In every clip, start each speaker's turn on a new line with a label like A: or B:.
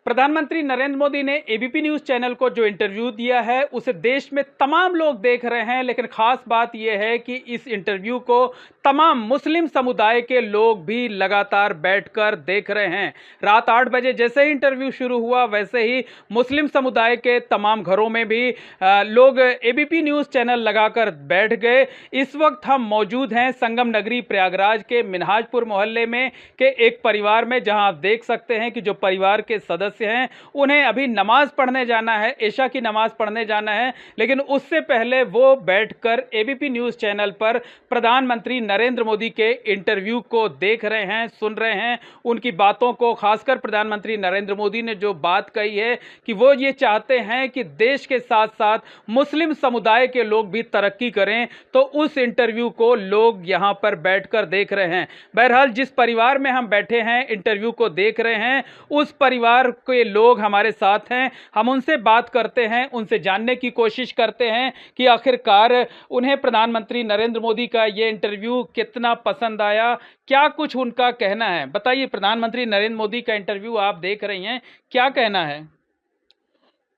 A: प्रधानमंत्री नरेंद्र मोदी ने ABP news channel को जो इंटरव्यू दिया है उसे देश में तमाम लोग देख रहे हैं, लेकिन खास बात यह है कि इस इंटरव्यू को तमाम मुस्लिम समुदाय के लोग भी लगातार बैठकर देख रहे हैं। रात 8 बजे जैसे ही इंटरव्यू शुरू हुआ वैसे ही मुस्लिम समुदाय के तमाम घरों में भी लोग एबीपी न्यूज चैनल लगाकर बैठ गए। इस वक्त हम मौजूद हैं संगम नगरी प्रयागराज के मिन्हाजपुर मोहल्ले में के एक परिवार में, जहां आप देख सकते हैं कि जो परिवार के सदस्य हैं उन्हें अभी नमाज पढ़ने जाना है, इशा की नमाज पढ़ने जाना है, लेकिन उससे पहले वो बैठकर एबीपी न्यूज चैनल पर प्रधानमंत्री नरेंद्र मोदी के इंटरव्यू को देख रहे हैं, सुन रहे हैं उनकी बातों को। खासकर प्रधानमंत्री नरेंद्र मोदी ने जो बात कही है कि वो ये चाहते हैं कि देश के साथ साथ मुस्लिम समुदाय के लोग भी तरक्की करें, तो उस इंटरव्यू को लोग यहां पर बैठकर देख रहे हैं। बहरहाल जिस परिवार में हम बैठे हैं, इंटरव्यू को देख रहे हैं, उस परिवार के लोग हमारे साथ हैं। हम उनसे बात करते हैं, उनसे जानने की कोशिश करते हैं कि आखिरकार उन्हें प्रधानमंत्री नरेंद्र मोदी का ये इंटरव्यू कितना पसंद आया, क्या कुछ उनका कहना है। बताइए, प्रधानमंत्री नरेंद्र मोदी का इंटरव्यू आप देख रही हैं, क्या कहना है?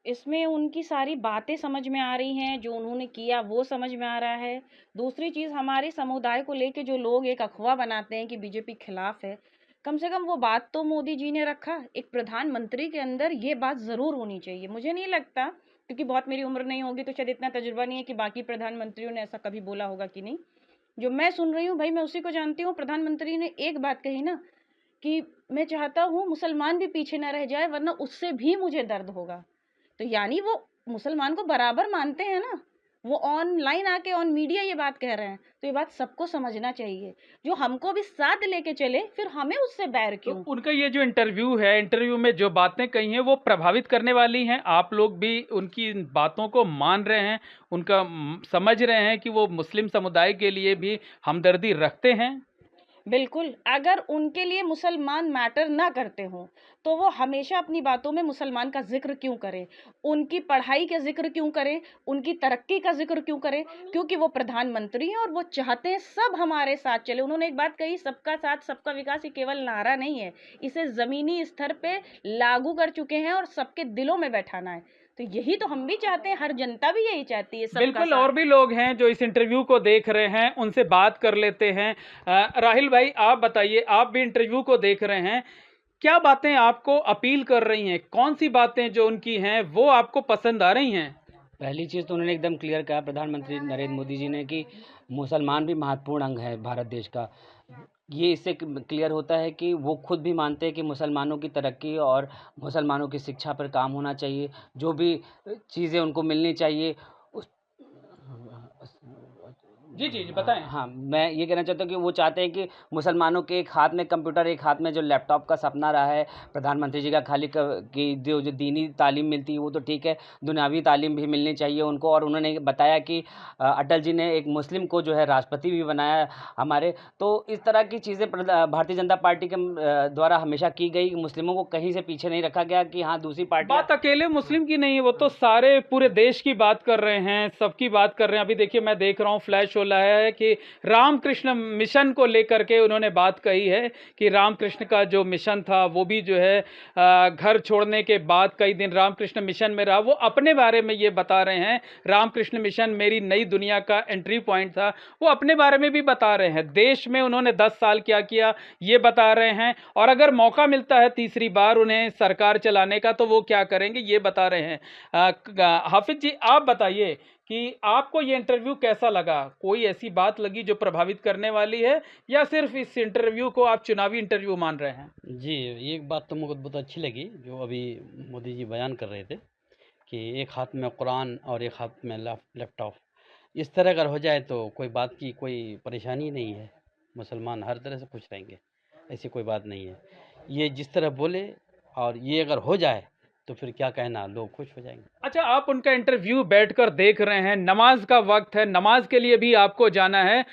B: इसमें उनकी सारी बातें समझ में आ रही हैं, जो उन्होंने किया वो समझ में आ रहा है। दूसरी चीज़, हमारे समुदाय को लेके जो लोग एक अफ़वाह बनाते हैं कि बीजेपी खिलाफ है, कम से कम वो बात तो मोदी जी ने रखा। एक प्रधानमंत्री के अंदर ये बात ज़रूर होनी चाहिए। मुझे नहीं लगता, क्योंकि बहुत मेरी उम्र नहीं होगी तो शायद इतना तजुर्बा नहीं है कि बाकी प्रधानमंत्रियों ने ऐसा कभी बोला होगा कि नहीं। जो मैं सुन रही हूँ भाई, मैं उसी को जानती हूँ। प्रधानमंत्री ने एक बात कही ना कि मैं चाहता हूँ मुसलमान भी पीछे न रह जाए, वरना उससे भी मुझे दर्द होगा। तो यानी वो मुसलमान को बराबर मानते हैं ना। वो ऑनलाइन आके ऑन मीडिया ये बात कह रहे हैं, तो ये बात सबको समझना चाहिए। जो हमको भी साथ लेके चले, फिर हमें उससे बैर
A: तो
B: क्यों।
A: उनका ये जो इंटरव्यू है, इंटरव्यू में जो बातें कही हैं वो प्रभावित करने वाली हैं। आप लोग भी उनकी इन बातों को मान रहे हैं, उनका समझ रहे हैं कि वो मुस्लिम समुदाय के लिए भी हमदर्दी रखते हैं।
B: बिल्कुल, अगर उनके लिए मुसलमान मैटर ना करते हों, तो वो हमेशा अपनी बातों में मुसलमान का ज़िक्र क्यों करें? उनकी पढ़ाई का ज़िक्र क्यों करें? उनकी तरक्की का ज़िक्र क्यों करें? क्योंकि वो प्रधानमंत्री हैं और वो चाहते हैं सब हमारे साथ चले। उन्होंने एक बात कही, सबका साथ, सबका विकास, ये केवल नारा नहीं है, इसे ज़मीनी स्तर पे लागू कर चुके हैं और सबके दिलों में बैठाना है। तो यही तो हम भी चाहते हैं, हर जनता भी यही चाहती है, सबका
A: बिल्कुल,
B: साथ।
A: और भी लोग हैं जो इस इंटरव्यू को देख रहे हैं, उनसे बात कर लेते हैं। राहिल भाई, आप बताइए, आप भी इंटरव्यू को देख रहे हैं, क्या बातें आपको अपील कर रही हैं? कौन सी बातें जो उनकी हैं वो आपको पसंद आ रही हैं?
C: पहली चीज़ तो उन्होंने एकदम क्लियर कहा प्रधानमंत्री नरेंद्र मोदी जी ने कि मुसलमान भी महत्वपूर्ण अंग है भारत देश का। ये इससे क्लियर होता है कि वो खुद भी मानते हैं कि मुसलमानों की तरक्की और मुसलमानों की शिक्षा पर काम होना चाहिए। जो भी चीज़ें उनको मिलनी चाहिए उस
A: जी, जी, जी, बताएँ।
C: हाँ, मैं ये कहना चाहता हूँ कि वो चाहते हैं कि मुसलमानों के एक हाथ में कंप्यूटर, एक हाथ में जो लैपटॉप का सपना रहा है प्रधानमंत्री जी का, खाली कि जो जो दीनी तालीम मिलती है वो तो ठीक है, दुनियावी तालीम भी मिलनी चाहिए उनको। और उन्होंने बताया कि अटल जी ने एक मुस्लिम को जो है राष्ट्रपति भी बनाया हमारे। तो इस तरह की चीज़ें भारतीय जनता पार्टी के द्वारा हमेशा की गई। मुस्लिमों को कहीं से पीछे नहीं रखा गया कि हाँ दूसरी पार्टियाँ।
A: बात अकेले मुस्लिम की नहीं है, वो तो सारे पूरे देश की बात कर रहे हैं, सबकी बात कर रहे हैं। अभी देखिए, मैं देख रहा हूँ फ्लैश हो रहा है कि रामकृष्ण मिशन को लेकर के उन्होंने बात कही है कि रामकृष्ण का जो मिशन था वो भी जो है घर छोड़ने के बाद कई दिन रामकृष्ण मिशन में रहा। वो अपने बारे में ये बता रहे हैं, रामकृष्ण मिशन मेरी नई दुनिया का एंट्री पॉइंट था। वो अपने बारे में भी बता रहे हैं, देश में उन्होंने 10 साल क्या किया ये बता रहे हैं, और अगर मौका मिलता है तीसरी बार उन्हें सरकार चलाने का तो वो क्या करेंगे ये बता रहे हैं। हाफिज जी, आप बताइए कि आपको ये इंटरव्यू कैसा लगा? कोई ऐसी बात लगी जो प्रभावित करने वाली है, या सिर्फ इस इंटरव्यू को आप चुनावी इंटरव्यू मान रहे हैं?
D: जी, एक बात तो मुझको बहुत अच्छी लगी जो अभी मोदी जी बयान कर रहे थे कि एक हाथ में कुरान और एक हाथ में लैपटॉप। इस तरह अगर हो जाए तो कोई बात की कोई परेशानी नहीं है, मुसलमान हर तरह से खुश रहेंगे, ऐसी कोई बात नहीं है। ये जिस तरह बोले और ये अगर हो जाए तो फिर क्या कहना, लोग खुश हो जाएंगे।
A: अच्छा, आप उनका इंटरव्यू बैठकर देख रहे हैं, नमाज का वक्त है, नमाज के लिए भी आपको जाना है,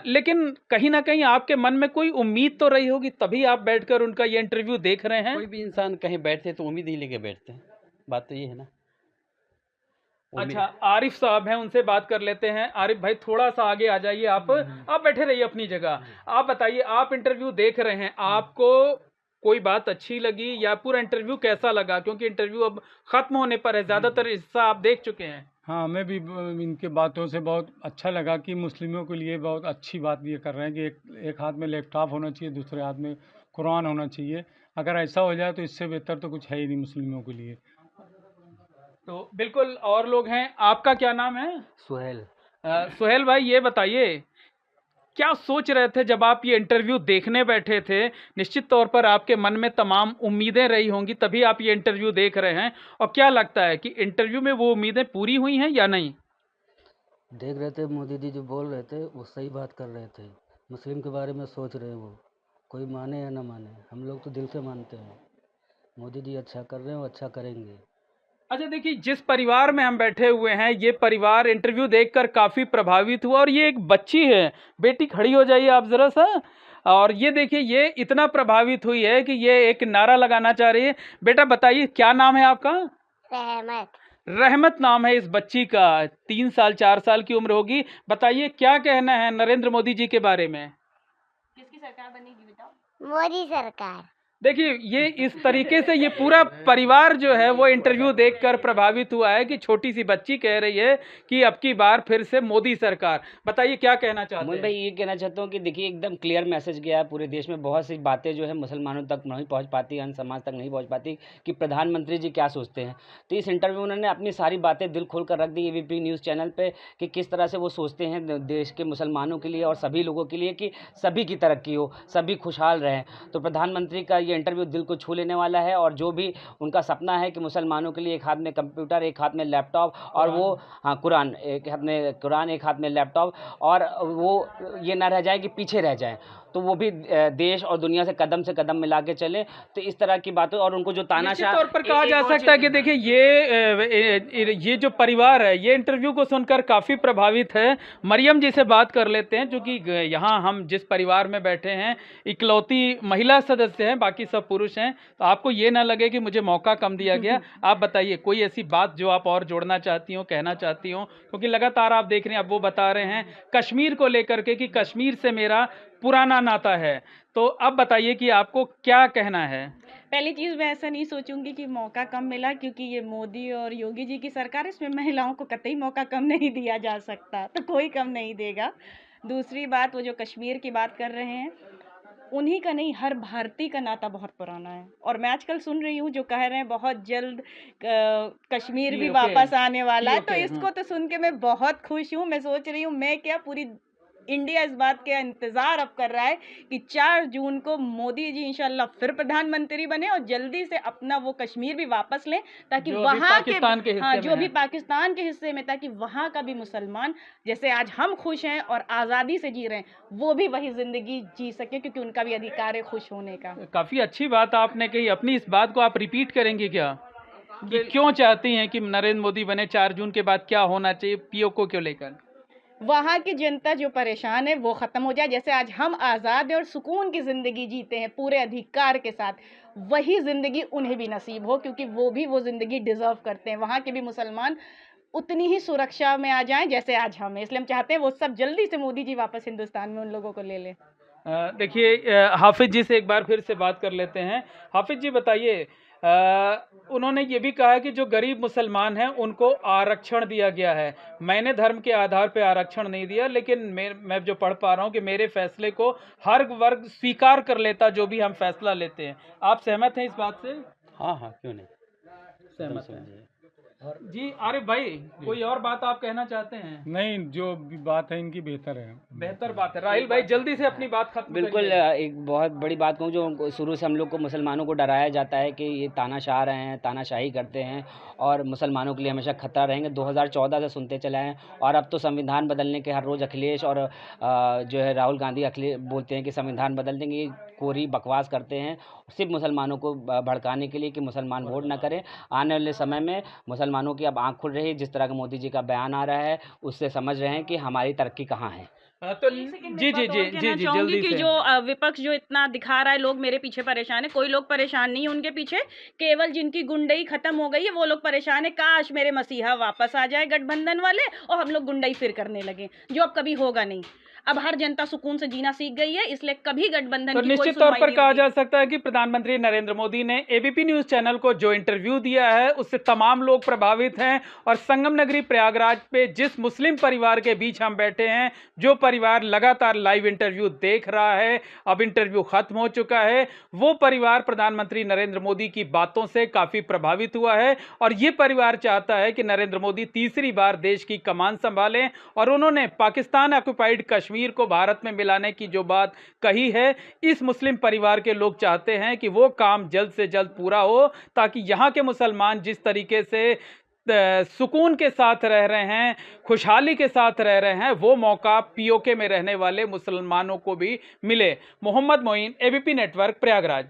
A: लेकिन कहीं ना कहीं आपके मन में कोई उम्मीद तो रही होगी, तभी आप बैठकर उनका ये इंटरव्यू देख रहे हैं।
D: कोई भी इंसान कहीं बैठते तो उम्मीद ही लेके बैठते हैं, बात तो ये है ना।
A: अच्छा, आरिफ साहब हैं, उनसे बात कर लेते हैं। आरिफ भाई, थोड़ा सा आगे आ जाइए। आप बैठे रहिए अपनी जगह। आप बताइए, आप इंटरव्यू देख रहे हैं, आपको कोई बात अच्छी लगी या पूरा इंटरव्यू कैसा लगा, क्योंकि इंटरव्यू अब खत्म होने पर है, ज़्यादातर हिस्सा आप देख चुके हैं।
E: हाँ, हमें भी इनके बातों से बहुत अच्छा लगा कि मुस्लिमों के लिए बहुत अच्छी बात ये कर रहे हैं कि एक हाथ में लैपटॉप होना चाहिए, दूसरे हाथ में कुरान होना चाहिए। अगर ऐसा हो जाए तो इससे बेहतर तो कुछ है ही नहीं मुस्लिमों के लिए।
A: तो बिल्कुल और लोग हैं। आपका क्या नाम है?
C: सुहेल।
A: सुहेल भाई, ये बताइए क्या सोच रहे थे जब आप ये इंटरव्यू देखने बैठे थे? निश्चित तौर पर आपके मन में तमाम उम्मीदें रही होंगी, तभी आप ये इंटरव्यू देख रहे हैं। और क्या लगता है कि इंटरव्यू में वो उम्मीदें पूरी हुई हैं या नहीं?
F: देख रहे थे मोदी जी जो बोल रहे थे वो सही बात कर रहे थे। मुस्लिम के बारे में सोच रहे हैं वो, कोई माने या ना माने, हम लोग तो दिल से मानते हैं। मोदी जी अच्छा कर रहे हैं, वो अच्छा करेंगे।
A: अच्छा देखिए, जिस परिवार में हम बैठे हुए हैं, ये परिवार इंटरव्यू देखकर काफ़ी प्रभावित हुआ। और ये एक बच्ची है, बेटी खड़ी हो जाइए आप ज़रा सा। और ये देखिए, ये इतना प्रभावित हुई है कि ये एक नारा लगाना चाह रही है। बेटा बताइए, क्या नाम है आपका?
G: रहमत।
A: रहमत नाम है इस बच्ची का, 3 साल 4 साल की उम्र होगी। बताइए क्या कहना है नरेंद्र मोदी जी के बारे में?
B: किसकी सरकार बनेगी बताओ?
G: मोदी सरकार।
A: देखिए, ये इस तरीके से ये पूरा परिवार जो है वो इंटरव्यू देखकर प्रभावित हुआ है कि छोटी सी बच्ची कह रही है कि अब की बार फिर से मोदी सरकार। बताइए क्या कहना चाहते
C: मोहन
A: हैं?
C: भाई, ये कहना चाहता हूँ कि देखिए एकदम क्लियर मैसेज गया है पूरे देश में। बहुत सी बातें जो है मुसलमानों तक नहीं पहुँच पाती, अन्य समाज तक नहीं पहुँच पाती कि प्रधानमंत्री जी क्या सोचते हैं। तो इस इंटरव्यू में उन्होंने अपनी सारी बातें दिल खोल कर रख दी एबीपी न्यूज़ चैनल पे कि किस तरह से वो सोचते हैं देश के मुसलमानों के लिए और सभी लोगों के लिए कि सभी की तरक्की हो, सभी खुशहाल रहें। तो प्रधानमंत्री का ये इंटरव्यू दिल को छू लेने वाला है। और जो भी उनका सपना है कि मुसलमानों के लिए एक हाथ में कंप्यूटर, एक हाथ में लैपटॉप, और वो कुरान, एक हाथ में कुरान, एक हाथ में लैपटॉप, और वो ये ना रह जाए कि पीछे रह जाएं, तो वो भी देश और दुनिया से कदम मिला के चले। तो इस तरह की बातें, और उनको जो
A: निश्चित
C: तानाशाह
A: तौर पर कहा जा सकता है कि देखिए ये जो परिवार है ये इंटरव्यू को सुनकर काफ़ी प्रभावित है। मरियम जी से बात कर लेते हैं, क्योंकि यहाँ हम जिस परिवार में बैठे हैं इकलौती महिला सदस्य हैं, बाकी सब पुरुष हैं। तो आपको ये ना लगे कि मुझे मौका कम दिया गया। आप बताइए कोई ऐसी बात जो आप और जोड़ना चाहती हो, कहना चाहती हो, क्योंकि लगातार आप देख रहे हैं, अब वो बता रहे हैं कश्मीर को लेकर के कि कश्मीर से मेरा पुराना नाता है। तो अब बताइए कि आपको क्या कहना है?
B: पहली चीज़, मैं ऐसा नहीं सोचूंगी कि मौका कम मिला, क्योंकि ये मोदी और योगी जी की सरकार है, इसमें महिलाओं को कतई मौका कम नहीं दिया जा सकता, तो कोई कम नहीं देगा। दूसरी बात, वो जो कश्मीर की बात कर रहे हैं, उन्हीं का नहीं, हर भारतीय का नाता बहुत पुराना है। और मैं आजकल सुन रही हूँ जो कह रहे हैं बहुत जल्द कश्मीर भी वापस आने वाला है, तो इसको तो सुन के मैं बहुत खुश हूँ। मैं सोच रही हूँ, मैं क्या, पूरी इंडिया इस बात के इंतज़ार अब कर रहा है कि 4 जून को मोदी जी इंशाल्लाह फिर प्रधानमंत्री बने और जल्दी से अपना वो कश्मीर भी वापस लें, ताकि वहाँ के जो भी पाकिस्तान के हिस्से में, ताकि वहाँ का भी मुसलमान जैसे आज हम खुश हैं और आज़ादी से जी रहे हैं, वो भी वही ज़िंदगी जी सके, क्योंकि उनका भी अधिकार है खुश होने का।
A: काफ़ी अच्छी बात आपने कही। अपनी इस बात को आप रिपीट करेंगे क्या, कि क्यों चाहती हैं कि नरेंद्र मोदी बने? 4 जून के बाद क्या होना चाहिए पीओके को लेकर?
B: वहाँ की जनता जो परेशान है वो ख़त्म हो जाए। जैसे आज हम आज़ाद हैं और सुकून की ज़िंदगी जीते हैं पूरे अधिकार के साथ, वही ज़िंदगी उन्हें भी नसीब हो, क्योंकि वो भी वो ज़िंदगी डिज़र्व करते हैं। वहाँ के भी मुसलमान उतनी ही सुरक्षा में आ जाएं जैसे आज हम हैं, इसलिए हम चाहते हैं वो सब जल्दी से मोदी जी वापस हिंदुस्तान में उन लोगों को ले लें।
A: देखिए, हाफिज़ जी से एक बार फिर से बात कर लेते हैं। हाफिज़ जी बताइए, उन्होंने ये भी कहा कि जो गरीब मुसलमान हैं उनको आरक्षण दिया गया है। मैंने धर्म के आधार पे आरक्षण नहीं दिया, लेकिन मैं जो पढ़ पा रहा हूँ कि मेरे फैसले को हर वर्ग स्वीकार कर लेता जो भी हम फैसला लेते हैं। आप सहमत हैं इस बात से?
D: हाँ हाँ, क्यों नहीं,
A: सहमत हैं जी। आरिफ भाई, कोई और बात आप कहना चाहते हैं?
E: नहीं, जो भी बात है इनकी बेहतर है।
A: बेहतर बात है। राहिल भाई जल्दी से अपनी बात खत्म
C: बिल्कुल।
A: करिए।
C: एक बहुत बड़ी बात कहूँ, जो शुरू से हम लोग को मुसलमानों को डराया जाता है कि ये तानाशाह रहे हैं, तानाशाही करते हैं और मुसलमानों के लिए हमेशा खतरा रहेंगे, 2014 से सुनते चले हैं। और अब तो संविधान बदलने के हर रोज़ अखिलेश और जो है राहुल गांधी बोलते हैं कि संविधान बदल देंगे। ये कोरी बकवास करते हैं सिर्फ मुसलमानों को भड़काने के लिए कि मुसलमान वोट ना करें। आने वाले समय में मुसलमानों की अब आँख खुल रही है। जिस तरह का मोदी जी का बयान आ रहा है उससे समझ रहे हैं कि हमारी तरक्की कहाँ है।
A: तो जी जल्दी
B: कि
A: से।
B: जो विपक्ष जो इतना दिखा रहा है लोग मेरे पीछे परेशान है, कोई लोग परेशान नहीं है उनके पीछे, केवल जिनकी गुंडई खत्म हो गई है वो लोग परेशान है। काश मेरे मसीहा वापस आ जाए गठबंधन वाले और हम लोग गुंडई फिर करने लगे, जो अब कभी होगा नहीं। अब हर जनता सुकून से जीना सीख गई है, इसलिए कभी गठबंधन
A: तो
B: की कोई
A: निश्चित तौर
B: सुनवाई
A: पर
B: नहीं
A: कहा
B: होगी।
A: जा सकता है कि प्रधानमंत्री नरेंद्र मोदी ने एबीपी न्यूज चैनल को जो इंटरव्यू दिया है उससे तमाम लोग प्रभावित हैं। और संगम नगरी प्रयागराज पे जिस मुस्लिम परिवार के बीच हम बैठे हैं, जो परिवार लगातार लाइव इंटरव्यू देख रहा है, अब इंटरव्यू खत्म हो चुका है, वो परिवार प्रधानमंत्री नरेंद्र मोदी की बातों से काफी प्रभावित हुआ है। और ये परिवार चाहता है कि नरेंद्र मोदी तीसरी बार देश की कमान संभालें। और उन्होंने पाकिस्तान ऑक्युपाइड कश्मीर को भारत में मिलाने की जो बात कही है, इस मुस्लिम परिवार के लोग चाहते हैं कि वो काम जल्द से जल्द पूरा हो, ताकि यहाँ के मुसलमान जिस तरीके से सुकून के साथ रह रहे हैं, खुशहाली के साथ रह रहे हैं, वो मौका पीओके में रहने वाले मुसलमानों को भी मिले। मोहम्मद मोइन, एबीपी नेटवर्क, प्रयागराज।